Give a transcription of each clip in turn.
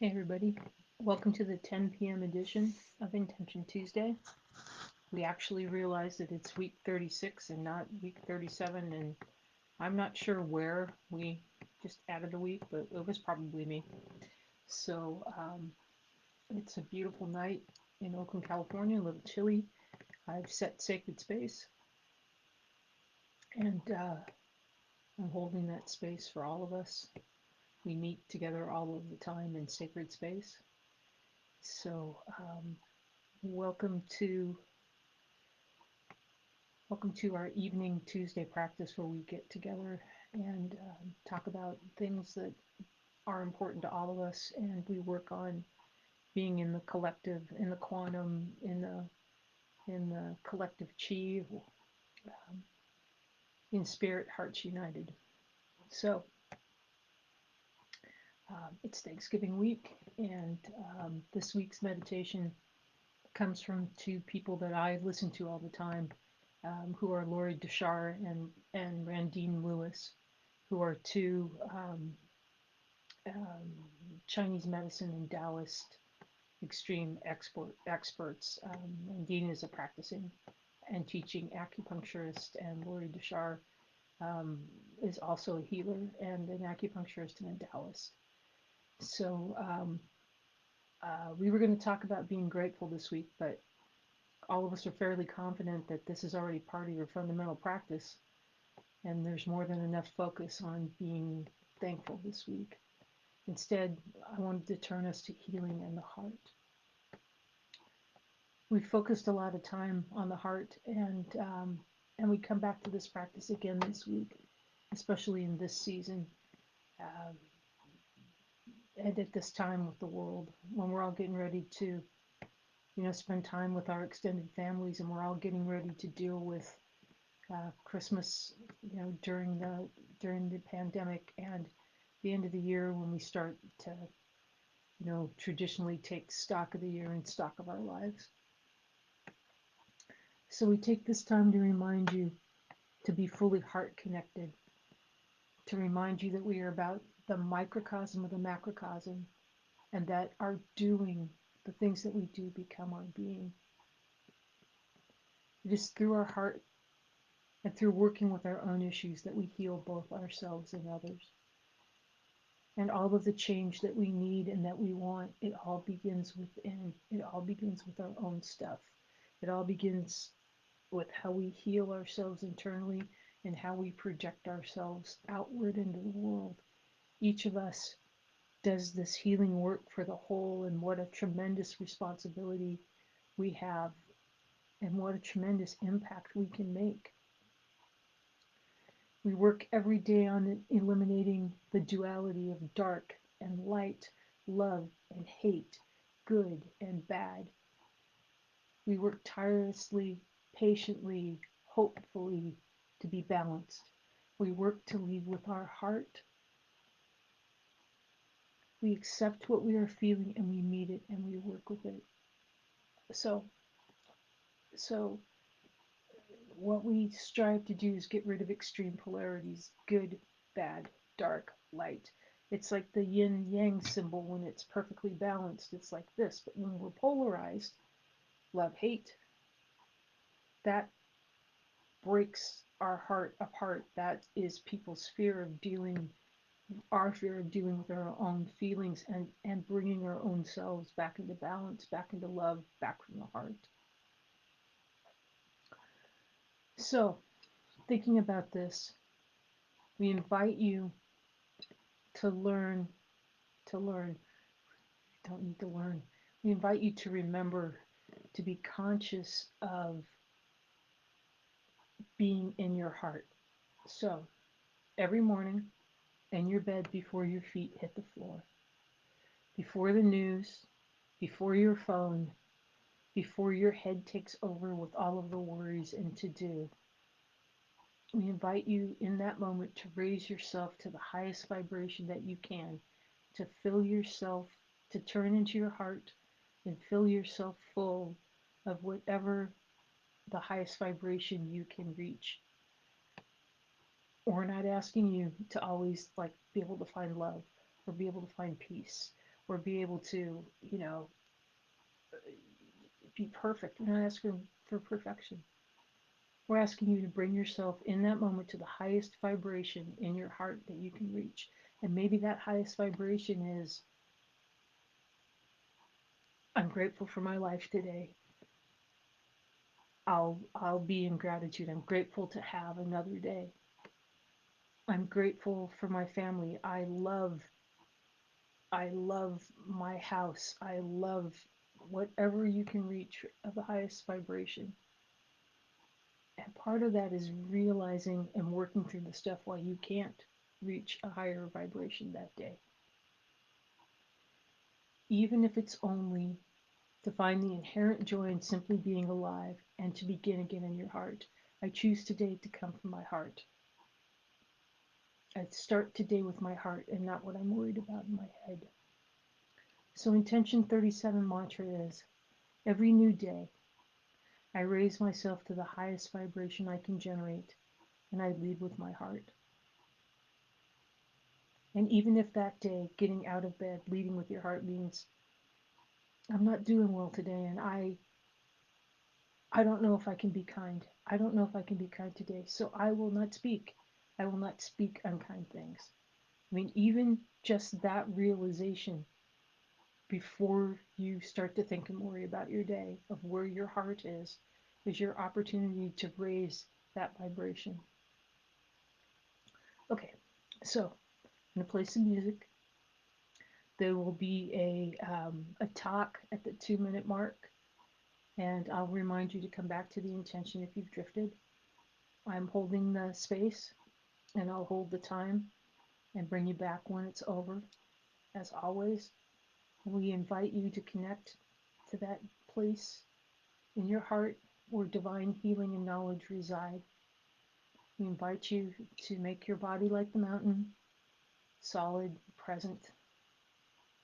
Hey everybody, welcome to the 10 p.m. edition of Intention Tuesday. We actually realized that it's week 36 and not week 37, and I'm not sure where we just added a week, but it was probably me. So it's a beautiful night in Oakland, California, a little chilly. I've set sacred space, and I'm holding that space for all of us. We meet together all of the time in sacred space. So welcome to Welcome to our evening Tuesday practice where we get together and talk about things that are important to all of us, and we work on being in the collective, in the quantum, in the collective chi, um, in spirit, hearts united. So it's Thanksgiving week, and this week's meditation comes from two people that I listen to all the time, who are Lori Dechar and Randine Lewis, who are two um, Chinese medicine and Taoist extreme experts. Randine is a practicing and teaching acupuncturist, and Lori Dechar um, is also a healer and an acupuncturist and a Taoist. So we were going to talk about being grateful this week, but all of us are fairly confident that this is already part of your fundamental practice, and there's more than enough focus on being thankful this week. Instead, I wanted to turn us to healing and the heart. We focused a lot of time on the heart, and we come back to this practice again this week, especially in this season, um, and at this time with the world when we're all getting ready to, spend time with our extended families, and we're all getting ready to deal with Christmas, during the pandemic, and the end of the year when we start to, traditionally take stock of the year and stock of our lives. So we take this time to remind you to be fully heart connected, to remind you that we are about the microcosm of the macrocosm, and that our doing, the things that we do, become our being. It is through our heart and through working with our own issues that we heal both ourselves and others. And all of the change that we need and that we want, it all begins within. It all begins with our own stuff. It all begins with how we heal ourselves internally and how we project ourselves outward into the world. Each of us does this healing work for the whole, and what a tremendous responsibility we have, and what a tremendous impact we can make. We work every day on eliminating the duality of dark and light, love and hate, good and bad. We work tirelessly, patiently, hopefully to be balanced. We work to lead with our heart. We accept what we are feeling and we meet it and we work with it. So, so what we strive to do is get rid of extreme polarities, good, bad, dark, light. It's like the yin yang symbol when it's perfectly balanced. It's like this, but when we're polarized, love, hate, that breaks our heart apart. That is people's fear of dealing, our fear of dealing with our own feelings, and bringing our own selves back into balance, back into love, back from the heart. So, thinking about this, we invite you to learn, to learn. You don't need to learn. We invite you to remember to be conscious of being in your heart. So, every morning, in your bed before your feet hit the floor, before the news, before your phone, before your head takes over with all of the worries and to do, we invite you in that moment to raise yourself to the highest vibration that you can, to fill yourself, to turn into your heart and fill yourself full of whatever the highest vibration you can reach. We're not asking you to always be able to find love or be able to find peace or be able to, be perfect. We're not asking for perfection. We're asking you to bring yourself in that moment to the highest vibration in your heart that you can reach. And maybe that highest vibration is, I'm grateful for my life today. I'll be in gratitude. I'm grateful to have another day. I'm grateful for my family. I love my house. I love whatever you can reach of the highest vibration. And part of that is realizing and working through the stuff why you can't reach a higher vibration that day. Even if it's only to find the inherent joy in simply being alive and to begin again in your heart. I choose today to come from my heart. I start today with my heart and not what I'm worried about in my head. So intention 37 mantra is, every new day, I raise myself to the highest vibration I can generate, and I lead with my heart. And even if that day, getting out of bed, leading with your heart means, I'm not doing well today, and I don't know if I can be kind. I don't know if I can be kind today, so I will not speak. I will not speak unkind things. I mean, even just that realization before you start to think and worry about your day of where your heart is your opportunity to raise that vibration. Okay, so I'm going to play some music. There will be a talk at the 2 minute mark, and I'll remind you to come back to the intention if you've drifted. I'm holding the space, and I'll hold the time and bring you back when it's over. As always, we invite you to connect to that place in your heart where divine healing and knowledge reside. We invite you to make your body like the mountain, solid, present,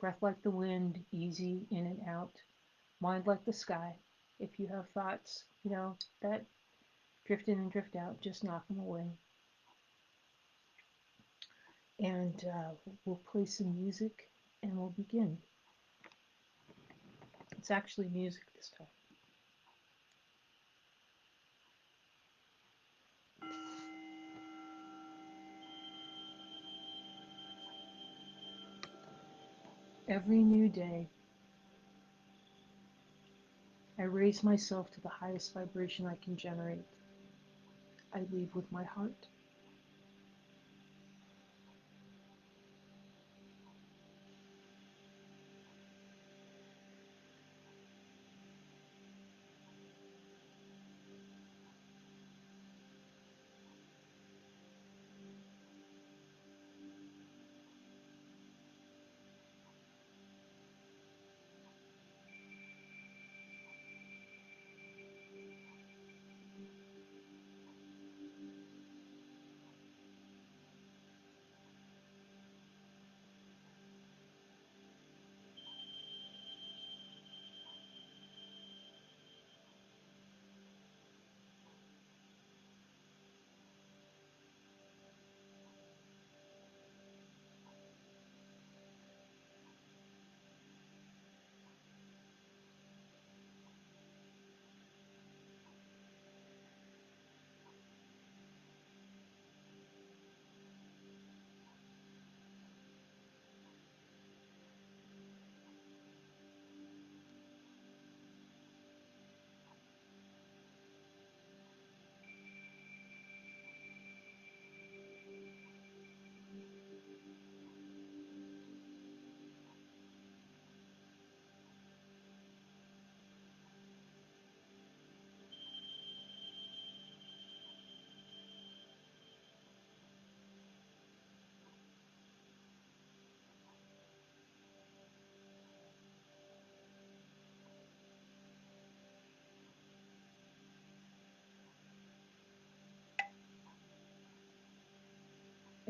breath like the wind, easy in and out, mind like the sky. If you have thoughts, that drift in and drift out, just knock them away. And we'll play some music and we'll begin. It's actually music this time. Every new day, I raise myself to the highest vibration I can generate. I lead with my heart.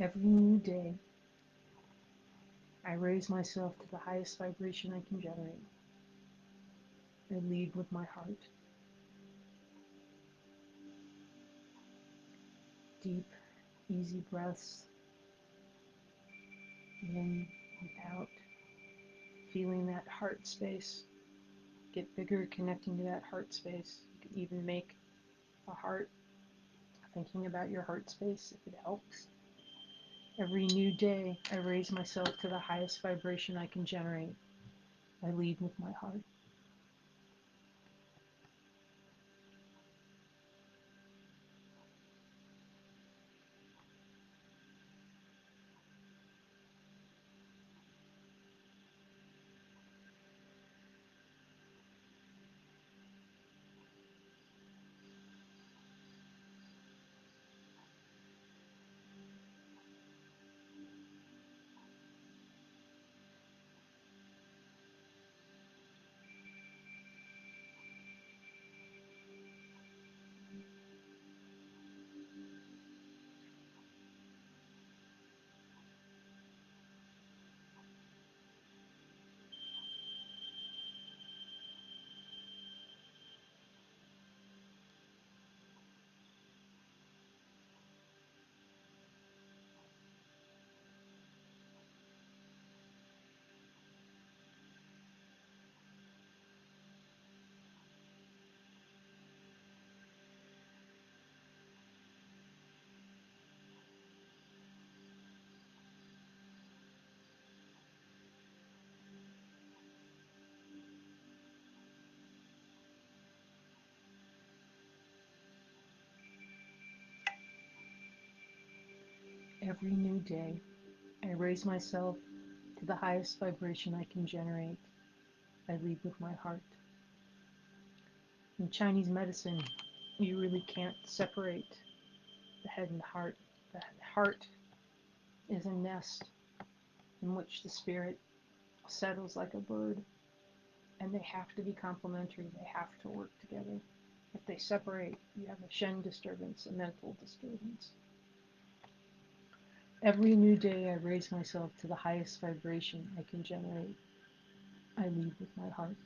Every new day, I raise myself to the highest vibration I can generate. I lead with my heart. Deep, easy breaths in and out. feeling that heart space. Get bigger, connecting to that heart space. You can even make a heart, thinking about your heart space if it helps. Every new day, I raise myself to the highest vibration I can generate. I lead with my heart. Every new day, I raise myself to the highest vibration I can generate. I lead with my heart. In Chinese medicine, you really can't separate the head and the heart. The heart is a nest in which the spirit settles like a bird, and they have to be complementary. They have to work together. If they separate, you have a Shen disturbance, a mental disturbance. Every new day, I raise myself to the highest vibration I can generate. I lead with my heart.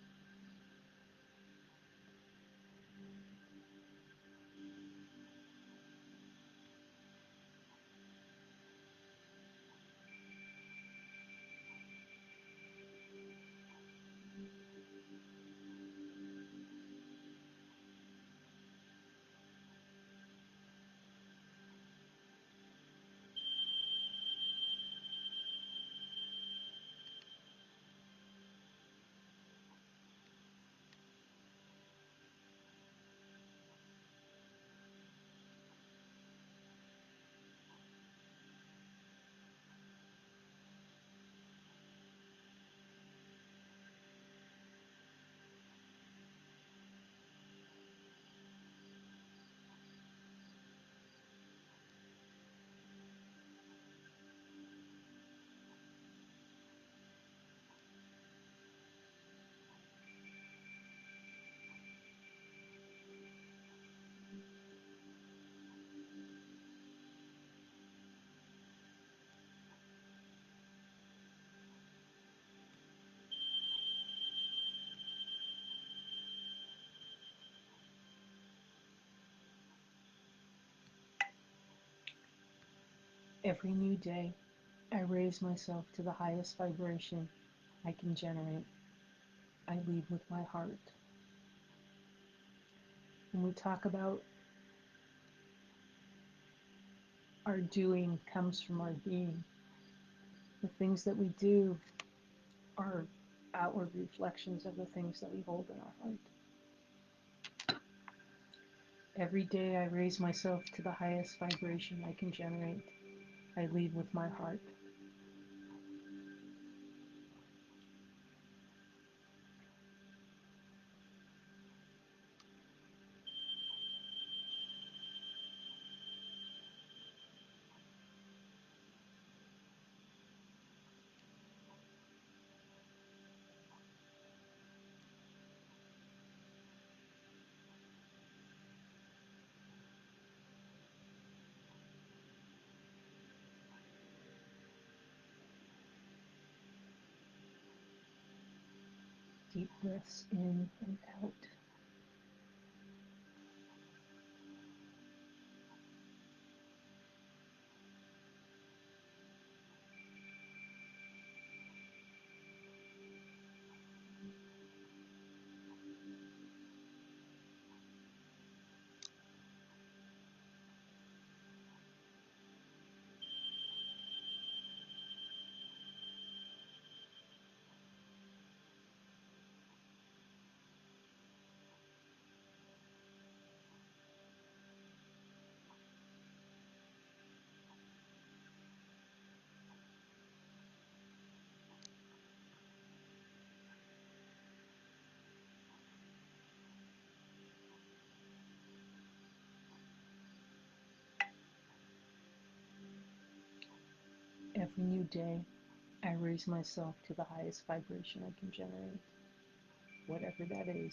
Every new day, I raise myself to the highest vibration I can generate. I lead with my heart. When we talk about our doing comes from our being, the things that we do are outward reflections of the things that we hold in our heart. Every day I raise myself to the highest vibration I can generate. I lead with my heart. Deep breaths in and out. Every new day, I raise myself to the highest vibration I can generate, whatever that is.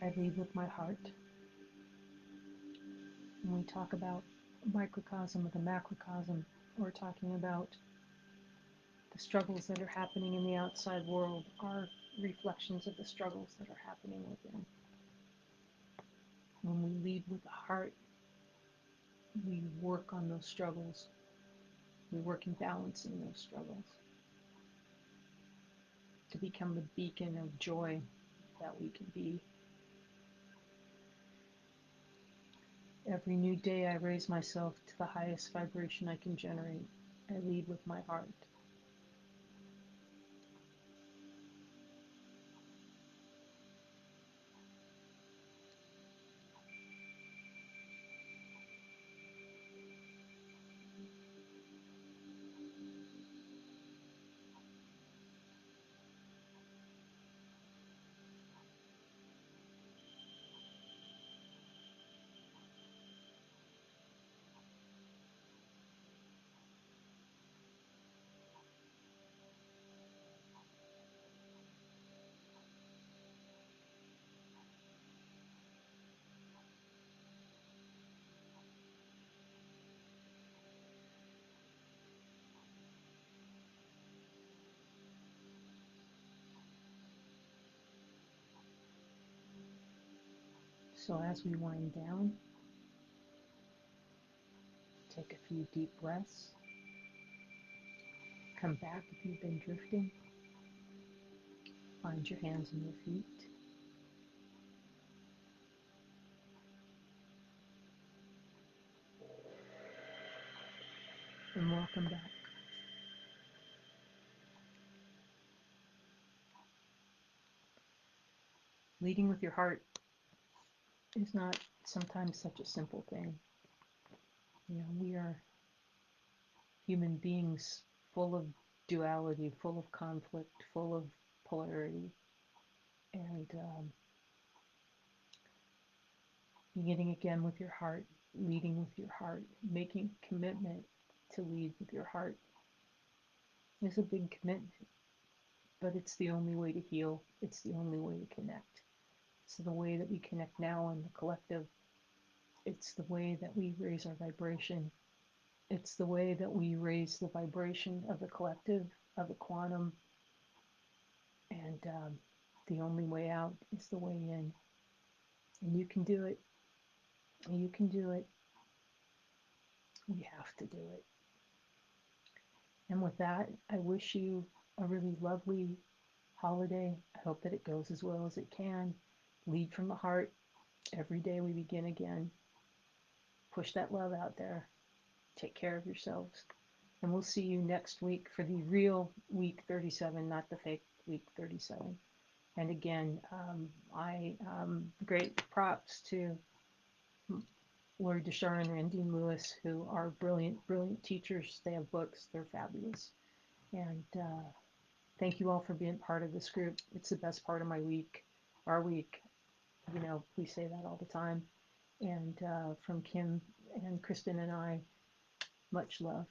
I lead with my heart. When we talk about microcosm or the macrocosm, we're talking about the struggles that are happening in the outside world are reflections of the struggles that are happening within. When we lead with the heart, we work on those struggles. We work in balancing those struggles to become the beacon of joy that we can be. Every new day I raise myself to the highest vibration I can generate. I lead with my heart. So as we wind down, take a few deep breaths. Come back if you've been drifting. Find your hands and your feet. And welcome back. Leading with your heart is not sometimes such a simple thing. We are human beings full of duality, full of conflict, full of polarity. And beginning again with your heart, leading with your heart, making a commitment to lead with your heart is a big commitment, but it's the only way to heal. It's the only way to connect. It's the way that we connect now in the collective. It's the way that we raise our vibration. It's the way that we raise the vibration of the collective, of the quantum, and the only way out is the way in. And you can do it. You can do it. You have to do it. And with that, I wish you a really lovely holiday. I hope that it goes as well as it can. Lead from the heart. Every day we begin again. Push that love out there. Take care of yourselves. And we'll see you next week for the real week 37, not the fake week 37. And again, great props to Lori Dechar and Randine Lewis, who are brilliant, brilliant teachers. They have books. They're fabulous. And thank you all for being part of this group. It's the best part of my week, our week. We say that all the time. And from Kim and Kristen and I, much love.